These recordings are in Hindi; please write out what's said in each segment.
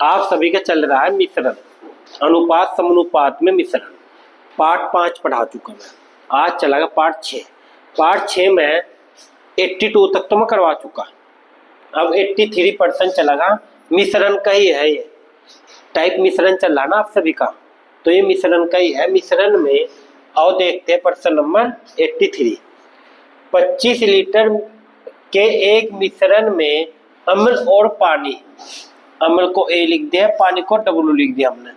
आप सभी का चल रहा है मिश्रण, अनुपात समानुपात में मिश्रण। पार्ट 5 पढ़ा चुका मैं, आज चलागा पार्ट 6। पार्ट 6 में 82 तक तो मैं करवा चुका, अब 83% चलागा। मिश्रण का ही है ये टाइप, मिश्रण चल रहा ना आप सभी का, तो ये मिश्रण का ही है। मिश्रण में आओ देखते हैं प्रश्न नंबर 83। 25 लीटर के एक मिश्रण में अम्ल और पानी, अम्ल को ए लिख दिया, पानी को डब्ल्यू लिख दिया हमने।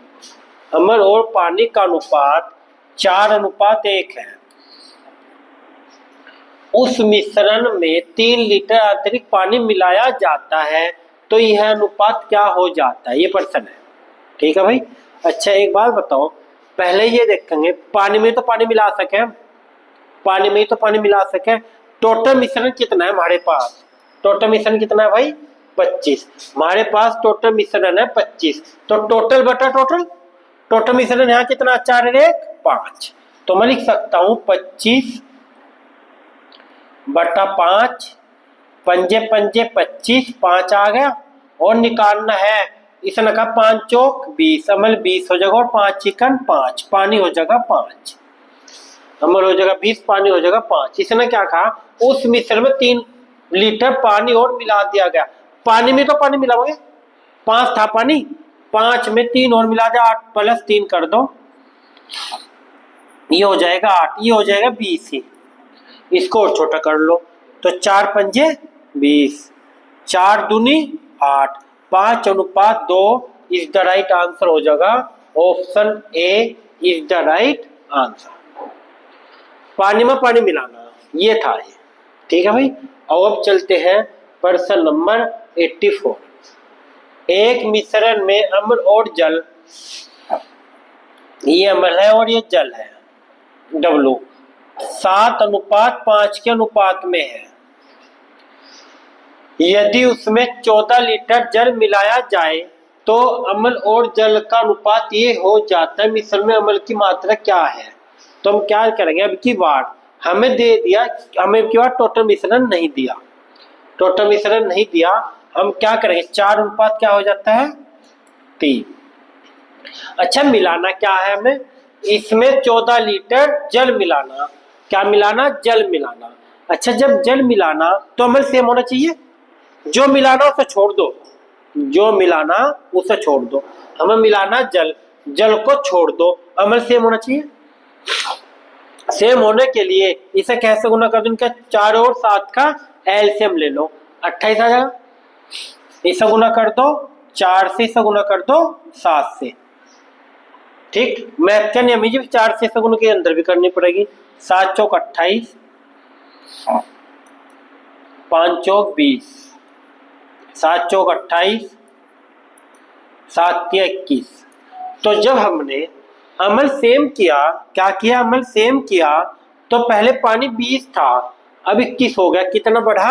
अम्ल और पानी का अनुपात 4:1 है। उस मिश्रण में 3 लीटर अतिरिक्त पानी मिलाया जाता है, तो यह अनुपात क्या हो जाता है, ये प्रश्न है। ठीक है भाई। अच्छा एक बात बताओ, पहले ये देखेंगे पानी में तो पानी मिला सके, पानी में तो पानी मिला सके। टोटल मिश्रण कितना है हमारे पास, टोटल मिश्रण कितना है भाई 25। हमारे पास टोटल मिश्रण है 25, तो टोटल बटा टोटल, टोटल मिश्रण यहाँ कितना 4 और 1 5, तो मैं लिख सकता हूँ 25 बटा 5, पंजे पंजे 25, 5 आ गया। और निकालना है, इसने कहा 5 चौक 20, अमल 20 हो जाएगा और 5 चिकन 5, पानी हो जाएगा 5, अमल हो जाएगा 20, पानी हो जाएगा 5। इसने क्या कहा, उस मिश्रण में 3 लीटर पानी और मिला दिया गया। पानी में तो पानी मिलाओगे, 5 था पानी, 5 में 3 और मिला दिया, 8 + 3 कर दो, ये हो जाएगा 8, ये हो जाएगा 20 ही। इसको और छोटा कर लो, तो 4 पंजे 20, 4 दूनी 8, 5:2 इज द राइट आंसर हो जाएगा। Option A is the right answer. पानी में पानी मिलाना ये था ये। ठीक है भाई। अब चलते हैं प्रश्न नंबर 84। एक मिश्रण में अम्ल और जल, ये अम्ल है और ये जल है, W 7:5 के अनुपात में है। यदि उसमें 14 लीटर जल मिलाया जाए तो अम्ल और जल का अनुपात ये हो जाता है। मिश्रण में अम्ल की मात्रा क्या है, तो हम क्या करेंगे, अब की बार हमें दे दिया, हमें की बार टोटल मिश्रण नहीं दिया, टोटल मिश्रण नहीं दिया, हम क्या करेंगे 4 अनुपात क्या हो जाता है 3। अच्छा मिलाना क्या है हमें, इसमें 14 लीटर जल मिलाना, क्या मिलाना, जल मिलाना। अच्छा जब जल मिलाना तो अम्ल सेम होना चाहिए, जो मिलाना उसे छोड़ दो, जो मिलाना उसे छोड़ दो, हमें मिलाना जल, जल को छोड़ दो, अम्ल सेम होना चाहिए। सेम होने के लिए इसे कैसे गुना कर दो, इनका 4 और 7 का एलसीएम ले लो, 28 आ जाएगा। इसे गुना कर दो 4 से, इसे गुना कर दो 7 से। ठीक, मैथ का नियम है 4 से गुना के अंदर भी करनी पड़ेगी। 7 चौक 28, 5 चौक 20, 7 चौक 28, 7 के 21। तो जब हमने अम्ल सेम किया, क्या किया, अम्ल सेम किया, तो पहले पानी 20 था, अब 21 हो गया। कितना बढ़ा,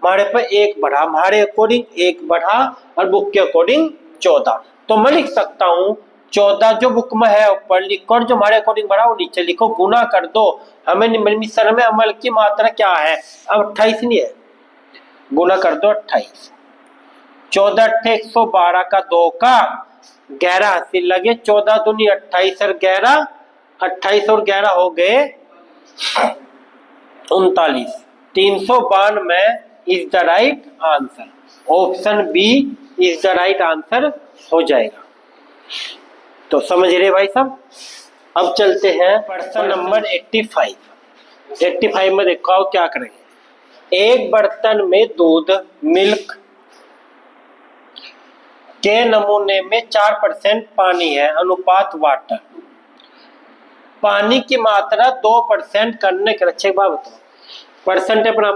हमारे पर 1 बढ़ा, हमारे अकॉर्डिंग 1 बढ़ा और बुक के अकॉर्डिंग 14। तो मैं लिख सकता हूँ 14 जो बुक में है ऊपर लिखो और जो हमारे अकॉर्डिंग बढ़ा वो नीचे लिखो, गुना कर दो। हमें मिश्रण में अम्ल की मात्रा क्या है, अब 28 नहीं है, गुना कर दो 28। 14 × 112 का 2 का 11 हासिल लगे, 14 दूनी 28 और 11, 28 और 11 हो गए 39। 392 is the right answer, option B is the right answer हो जाएगा। तो समझ रहे भाई साहब। अब चलते हैं प्रश्न नंबर 85। 85 में देखो आओ क्या करेंगे। एक बर्तन में दूध, मिल्क के नमूने में 4% पानी है, अनुपात वाटर। पानी की मात्रा 2% करने के, अच्छे बात बताओ, परसेंट है अपना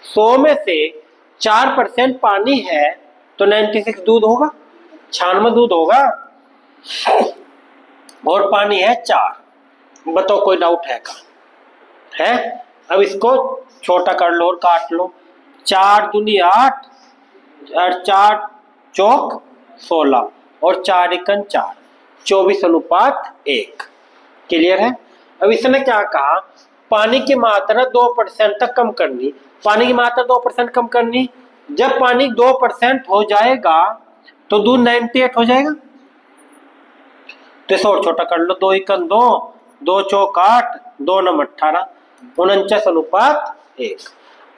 100 में से 4% पानी है तो 96 दूध होगा, 96 दूध होगा, और पानी है 4। बताओ कोई डाउट है का, है? अब इसको छोटा कर लो और काट लो, 4 दूनी 8 और 4 चौक 16 और 4 एकन 4, 24:1। क्लियर है। अब इसने क्या कहा, पानी की मात्रा 2% तक कम करनी, पानी की मात्रा 2% कम करनी, जब पानी 2% हो जाएगा तो दूध 98 हो जाएगा। तो इसे और छोटा कर लो, 2 एकम 2, 2 चौक 8, 2 नम 18, 49:1।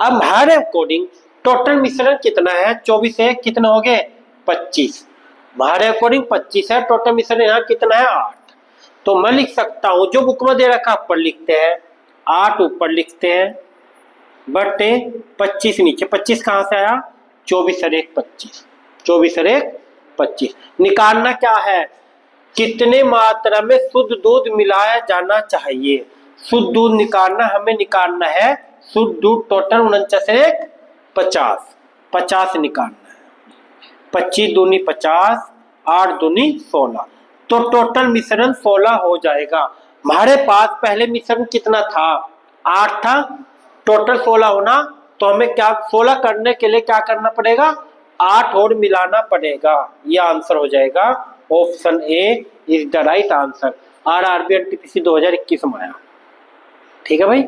अब हमारे अकॉर्डिंग टोटल मिश्रण कितना है, 24 है, कितने हो गए 25। हमारे अकॉर्डिंग 25 है, टोटल मिश्रण यहाँ कितना है 8। तो मैं लिख सकता हूँ, जो बुक में दे रखा ऊपर लिखते हैं, 8 ऊपर लिखते हैं बटे 25 नीचे। 25 कहाँ से आया, 24 और 1 25, 24 और 1 25। निकालना क्या है, कितने मात्रा में शुद्ध दूध मिलाया जाना चाहिए। शुद्ध दूध निकालना, हमें निकालना है शुद्ध दूध टोटल 49 से 1 50, 50 निकालना है। 25 दूनी 50, 8 दूनी 16, तो टोटल मिश्रण 16 हो जाएगा। हमारे पास पहले मिश्रण कितना था, 8 था, टोटल 16 होना, तो हमें क्या 16 करने के लिए क्या करना पड़ेगा, 8 और मिलाना पड़ेगा। यह आंसर हो जाएगा option A is the right answer. RRB NTPC 2021 में आया। ठीक है भाई,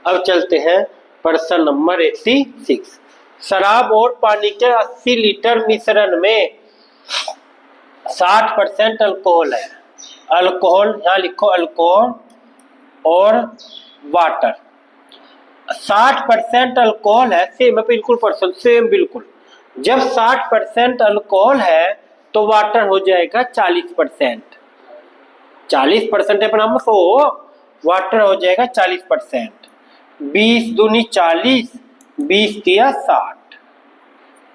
अब चलते हैं प्रश्न नंबर 86। शराब और पानी के 80 लीटर मिश्रण में 60% अल्कोहल है। अल्कोहल यहाँ लिखो, अल्कोहल और वाटर। 60% अल्कोहल है, सेम है बिल्कुल परसेंट, सेम बिल्कुल। जब 60% अल्कोहल है तो वाटर हो जाएगा 40%। 40% अपना तो वाटर हो जाएगा 40%। 20 दूनी 40, 20 तिया 60,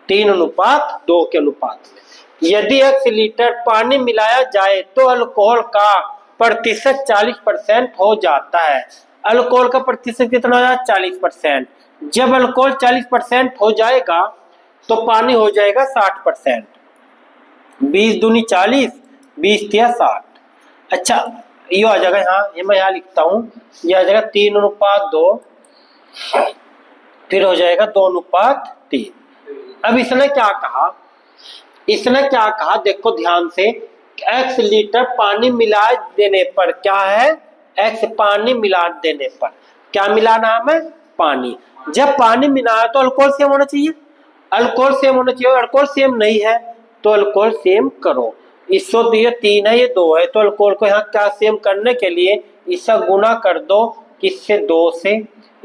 3:2 के अनुपात में। यदि 1 लीटर पानी मिलाया जाए तो अल्कोहल का प्रतिशत 40% हो जाता है। अल्कोहल का प्रतिशत कितना हो जाएगा, 40%। जब अल्कोहल 40% हो जाएगा तो पानी हो जाएगा 60%। 20 दूनी 40, 20 तिया 60। अच्छा ये आ जाएगा यहाँ, ये मैं यहाँ लिखता हूँ, ये आ जाएगा 3:2, फिर हो जाएगा 2:3। अब इसने क्या कहा, इसने क्या कहा देखो ध्यान से, X लीटर पानी मिला देने पर क्या है, X पानी मिला देने पर क्या मिलाना हमें, पानी। जब पानी मिलाया तो अल्कोहल सेम होना चाहिए, अल्कोहल सेम होना चाहिए। अल्कोहल सेम नहीं है तो अल्कोहल सेम करो। इससे ये 3 है, ये 2 है, तो अल्कोहल को यहाँ क्या सेम करने के लिए इससे गुना कर दो, किससे 2 से,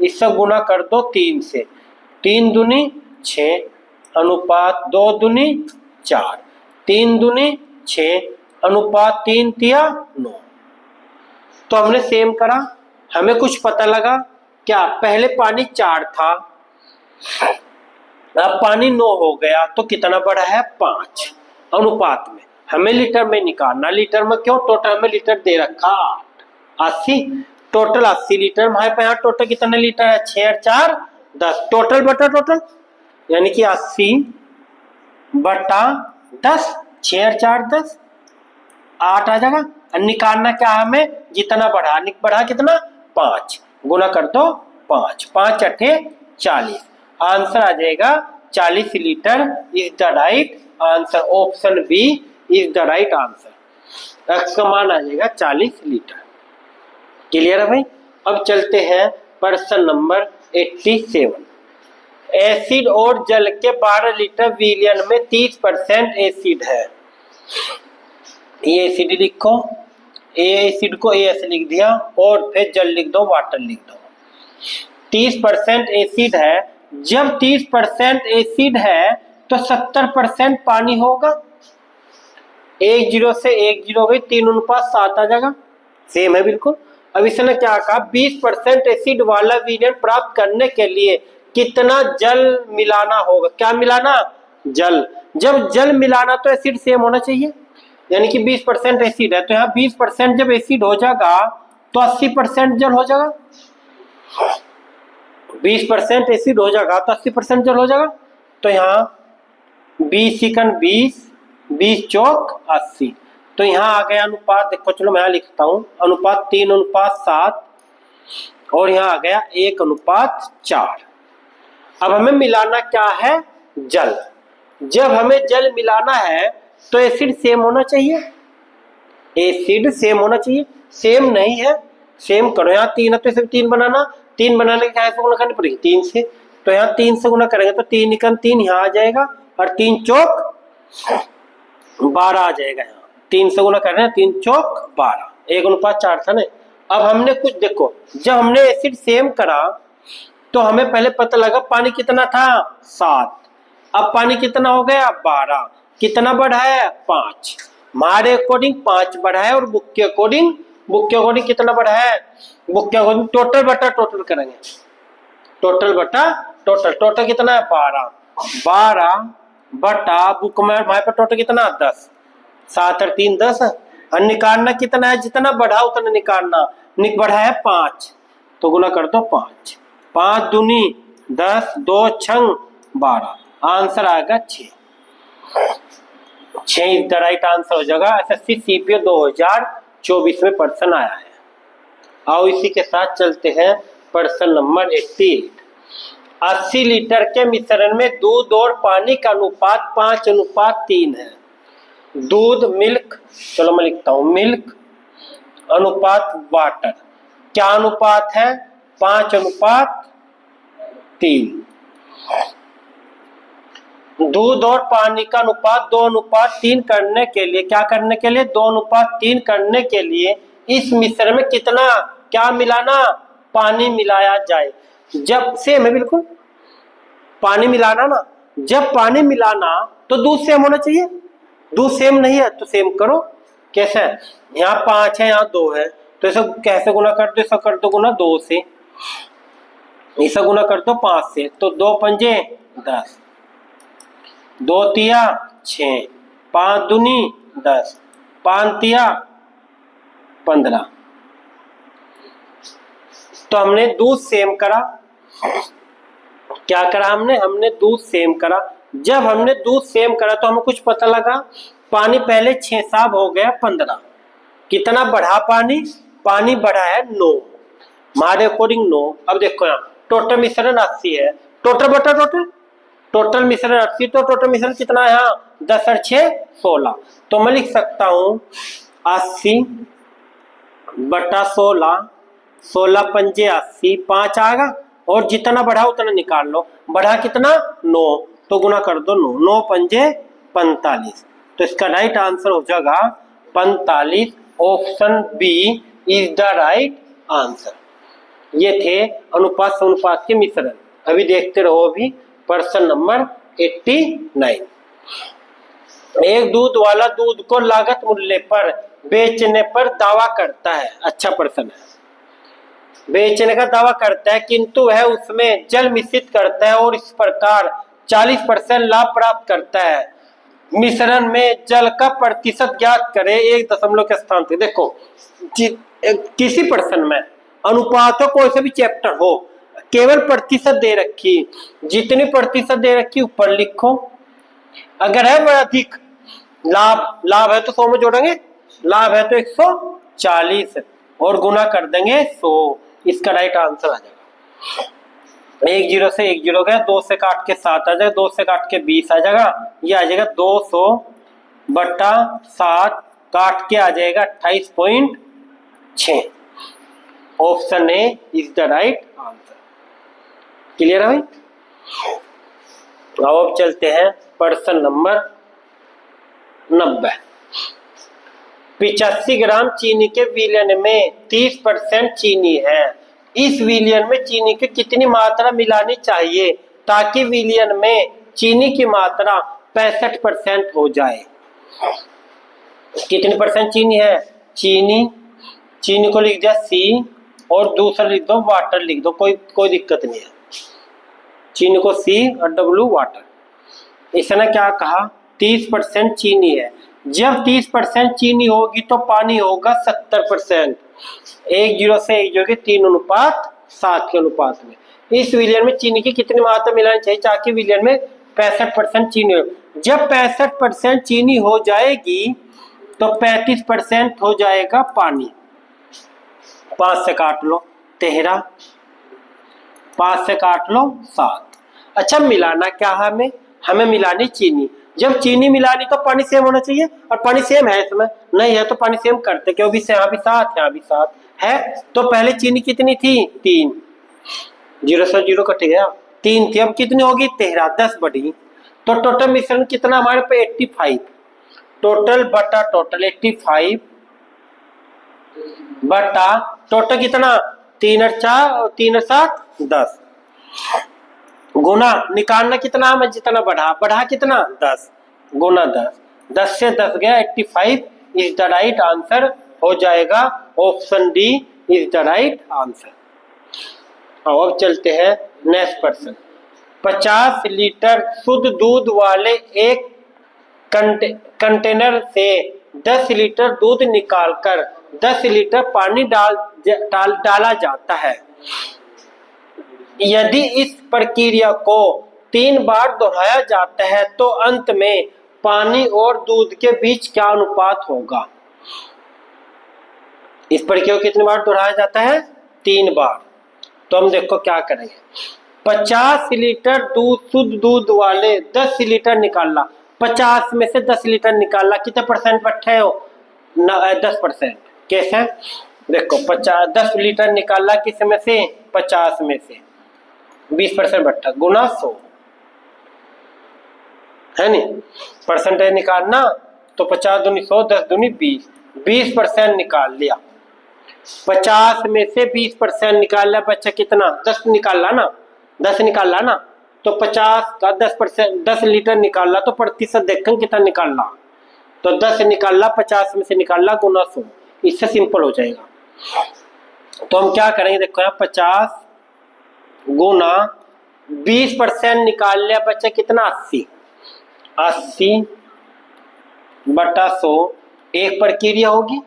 इससे गुना कर दो 3 से। 3 दूनी 6 अनुपात 2 दूनी 4, 3 दूनी 6 अनुपात 3 तिया 9। तो हमने सेम करा, हमें कुछ पता लगा क्या, पहले पानी 4 था, अब पानी 9 हो गया, तो कितना बढ़ा है 5 अनुपात में। हमें लीटर में निकालना, लीटर में क्यों, टोटल हमें लीटर दे रखा 8, 80, टोटल 80 लीटर। हमारे पास यहाँ टोटल कितने लीटर है, 6 और 4 10, टोटल बटा टोटल, यानी कि 80 बटा 10, 6 और 4 10, 8 आ जाएगा। निकालना क्या हमें, जितना बढ़ा कितना 5, गुना कर दो 5, 5 अठे 40, आंसर आ जाएगा 40 litre is the right answer. Option B is the right answer. X का मान आ जाएगा 40 लीटर। क्लियर है भाई। अब चलते हैं प्रश्न नंबर 87। एसिड और जल के 12 लीटर विलयन में 30% एसिड है। ये एसिड लिखो, ए एसिड को ए ऐसे लिख दिया, और फिर जल लिख दो, वाटर लिख दो। 30% एसिड है, जब 30% एसिड है तो 70% पानी होगा। 1 0 से 1 0 गई, 3:7 आ जाएगा, सेम है बिल्कुल। अब इसने क्या कहा, 20% एसिड वाला विलयन प्राप्त करने के लिए कितना जल मिलाना होगा। क्या मिलाना, जल। जब जल मिलाना तो एसिड सेम होना चाहिए, यानी कि 20% एसिड है तो यहाँ 20% जब एसिड हो जाएगा तो 80% जल हो जाएगा। 20% एसिड हो जाएगा तो 80% जल हो जाएगा। तो यहाँ 20 सेकंड 20, 20 चौक 80, तो यहाँ आ गया अनुपात, देखो चलो मैं यहाँ लिखता हूँ, अनुपात 3:7, और यहाँ आ गया 1:4। अब हमें मिलाना क्या है, जल। जब हमें जल मिलाना है तो एसिड सेम होना चाहिए, एसिड सेम होना चाहिए। सेम नहीं है, सेम करो, यहाँ 3 है तो सिर्फ 3 बनाना, 3 बनाने की क्या करनी पड़ेगी, 3 से। तो यहाँ 3 से गुना करेंगे तो 3 एकम 3 यहाँ आ जाएगा और 3 चौक 12 आ जाएगा। यहाँ 3 से गुना कर रहे हैं, 3 चौक 12, 1:4 था ना। अब हमने कुछ देखो, जब हमने एसिड सेम करा तो हमें पहले पता लगा पानी कितना था 7, अब पानी कितना हो गया 12, कितना बढ़ा है 5, हमारे अकॉर्डिंग 5 बढ़ा है और बुक के अकॉर्डिंग कितना बढ़ा है, बुक के अकॉर्डिंग टोटल बटा टोटल करेंगे, टोटल बटा टोटल, टोटल कितना है 12 बटा बुक में हमारे पास टोटल कितना 10, 7 और 3 10, और निकालना कितना है, जितना बढ़ा उतना निकालना, बढ़ा है 5 तो गुना कर दो 5, 5 दूनी 10, 2 छंग 12, आंसर आएगा 6 इज द राइट आंसर हो जाएगा। एसएससी सीपीओ 2024 में प्रश्न आया है। आओ इसी के साथ चलते हैं प्रश्न नंबर 88। 80 लीटर के मिश्रण में दूध और पानी का अनुपात 5:3 है। दूध मिल्क, चलो मैं लिखता हूं, मिल्क अनुपात वाटर क्या अनुपात है 5:3। दूध और पानी का अनुपात 2:3 करने के लिए, क्या करने के लिए 2:3 करने के लिए इस मिश्रण में कितना क्या मिलाना, पानी मिलाया जाए। जब सेम है बिल्कुल, पानी मिलाना ना, जब पानी मिलाना तो दूध सेम होना चाहिए, दूध सेम नहीं है तो सेम करो। कैसे, यहाँ 5 है यहाँ 2 है तो इसे कैसे गुना कर दो, इसे कर दो गुना 2 से, इसे गुना कर दो 5 से, तो 2 पंजे 10, 2 तिया 6, 5 दूनी 10, 5 तिया 15। तो हमने दूध सेम करा, क्या करा हमने दूध सेम करा। जब हमने दूध सेम करा तो हमें कुछ पता लगा, पानी पहले 6 साब हो गया 15, कितना बढ़ा पानी बढ़ा है 9, हमारे अकॉर्डिंग 9। अब देखो यहाँ टोटल मिश्रण 80 है, टोटल बटा टोटल मिश्रण 80, तो टोटल मिश्रण कितना है यहाँ 10 और 6 16, तो मैं लिख सकता हूँ 80 बटा 16, 16 पंजे 80, 5 आएगा और जितना बढ़ा उतना निकाल लो, बढ़ा कितना 9 तो गुना कर दो 9, 9 पंजे 45, तो इसका राइट आंसर हो जाएगा 45। Option B is the right answer. ये थे अनुपात समनुपात के मिश्रण। अभी देखते रहो अभी प्रश्न नंबर 89। एक दूध वाला दूध को लागत मूल्य पर बेचने पर दावा करता है, अच्छा प्रश्न है, बेचने का दावा करता है किंतु वह उसमें जल मिश्रित करता है और इस प्रकार 40% लाभ प्राप्त करता है। मिश्रण में जल का प्रतिशत ज्ञात करें 1 दशमलव के स्थान पे। देखो किसी प्रश्न में अनुपात हो, कोई से भी चैप्टर हो, केवल प्रतिशत दे रखी, जितनी प्रतिशत दे रखी ऊपर लिखो, अगर है वह अधिक लाभ है तो 100 में जोड़ेंगे, लाभ है तो 140 और गुना कर देंगे 100, इसका राइट आंसर आ जाएगा। 1 0 से 1 0 गया, 2 से काट के 7 आ जाएगा, 2 से काट के 20 आ जाएगा, ये आ जाएगा 200 बटा 7, काट के आ जाएगा 28.6। Option A is the right answer. Clear है भाई। अब चलते हैं प्रश्न नंबर 90। 85 ग्राम चीनी के विलयन में 30% चीनी है। इस विलयन में चीनी की कितनी मात्रा मिलानी चाहिए ताकि विलयन में चीनी की मात्रा 65% हो जाए। कितनी परसेंट चीनी है, चीनी को लिख दिया C और दूसरा लिख दो वाटर लिख दो, कोई दिक्कत नहीं है। चीनी को C और W वाटर। इसने क्या कहा 30% चीनी है, जब 30% चीनी होगी तो पानी होगा 70%। 1 0 से 1 0 के 3:7 के अनुपात में इस विलयन में चीनी की कितनी मात्रा मिलानी चाहिए ताकि विलयन में 65% चीनी हो। जब 65% चीनी हो जाएगी तो 35% हो जाएगा पानी। 5 से काट लो 13, 5 से काट लो 7। अच्छा मिलाना क्या है, हमें मिलानी चीनी। जब चीनी मिलानी तो पानी सेम होना चाहिए और पानी सेम है, इसमें नहीं है तो पानी सेम करते क्योंकि यहाँ भी 7 यहाँ भी 7 है। तो पहले चीनी कितनी थी 3, 0 से 0 कट गया 3 थी, अब कितनी होगी 13, 10 बढ़ी। तो टोटल मिश्रण कितना हमारे पे 85, टोटल बटा टोटल 85 बटा टोटल कितना 3 और 4 और 3 और 7 10, गुना निकालना कितना हमें जितना बढ़ा कितना 10 गुना 10, 10 से 10 गया 85 इज द राइट आंसर हो जाएगा। Option D is the right answer. अब चलते हैं नेक्स्ट क्वेश्चन। 50 लीटर शुद्ध दूध वाले एक कंटेनर से 10 लीटर दूध निकालकर 10 लीटर पानी डाला जाता है। यदि इस प्रक्रिया को 3 बार दोहराया जाता है तो अंत में पानी और दूध के बीच क्या अनुपात होगा? इस प्रक्रिया को कितनी बार दोहराया जाता है? 3 बार। तो हम देखो क्या करेंगे। 50 लीटर दूध शुद्ध दूध वाले 10 लीटर निकालना, 50 में से 10 लीटर निकालना, कितने परसेंट बैठे हो? 10%। कैसे? देखो 10 लीटर निकालना किस में से? 50 में से 20% बैठा गुना 100 है नी, परसेंटेज निकालना तो 50 दूनी 100, 10 दूनी 20, 20% निकाल लिया। 50 में से 20% निकाल लिया, बच्चा कितना 10 निकालना ना, 10 निकालना ना, तो 50 का 10%, 10 लीटर निकालना तो प्रतिशत देखें कितना निकालना, तो 10 निकालना 50 में से निकालना गुना 100, इससे सिंपल हो जाएगा। तो हम क्या करेंगे, देखो यहाँ 50 गुना 20% निकाल लिया बच्चा कितना 80, 80 बटा 100 एक प्रक्रिया होगी,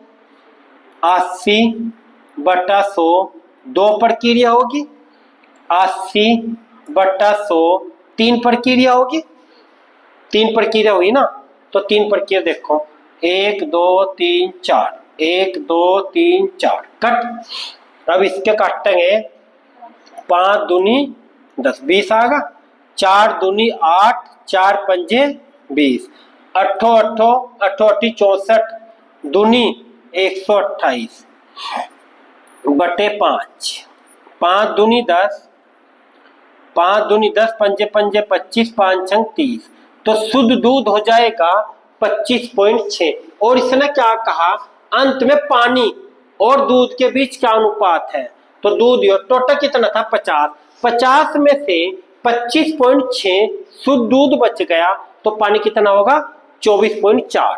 80 बटा 100 दो प्रक्रिया होगी, 80 बटा 100 3 प्रक्रिया होगी, 3 प्रक्रिया हुई ना, तो 3 प्रक्रिया देखो 1 2 3 4, 1 2 3 4 कट। अब इसके काटेंगे 5 दूनी 10, 20 आएगा, 4 दूनी 8, 4 पंजे 20, 8 8 8 8 64 दूनी 128 बटे 5, 5 दूनी 10, 5 दूनी 10 पंजे पंजे 25, 5 छंग 30, तो शुद्ध दूध हो जाएगा 25.6। और इसने क्या कहा, अंत में पानी और दूध के बीच क्या अनुपात है, तो दूध टोटल कितना था 50, 50 में से 25.6 शुद्ध दूध बच गया, तो पानी कितना होगा 24.4,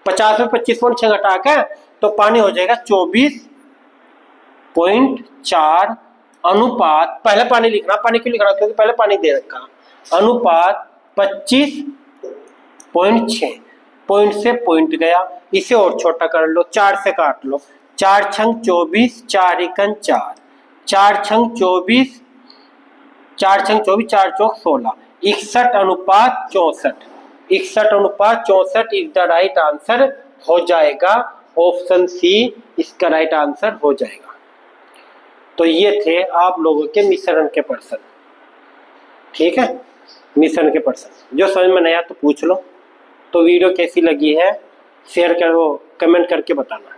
50 में 25.6 घटा के तो पानी हो जाएगा 24.4 अनुपात, पहले पानी लिखना, पानी क्यों लिख रहा क्योंकि पहले पानी दे रखा, अनुपात 25.6, पॉइंट से पॉइंट गया, इसे और छोटा कर लो, 4 से काट लो, 4 छंग 24, 4 एकन 4, 4 छंग 24, 4 छंग 24, 4 चौक 16, 61 अनुपात 64, 61 अनुपात 64 इज द राइट आंसर हो जाएगा। ऑप्शन सी इसका राइट आंसर हो जाएगा। तो ये थे आप लोगों के मिश्रण के प्रश्न, ठीक है, मिश्रण के प्रश्न। जो समझ में नहीं आया तो पूछ लो। तो वीडियो कैसी लगी है शेयर करो, कमेंट करके बताना।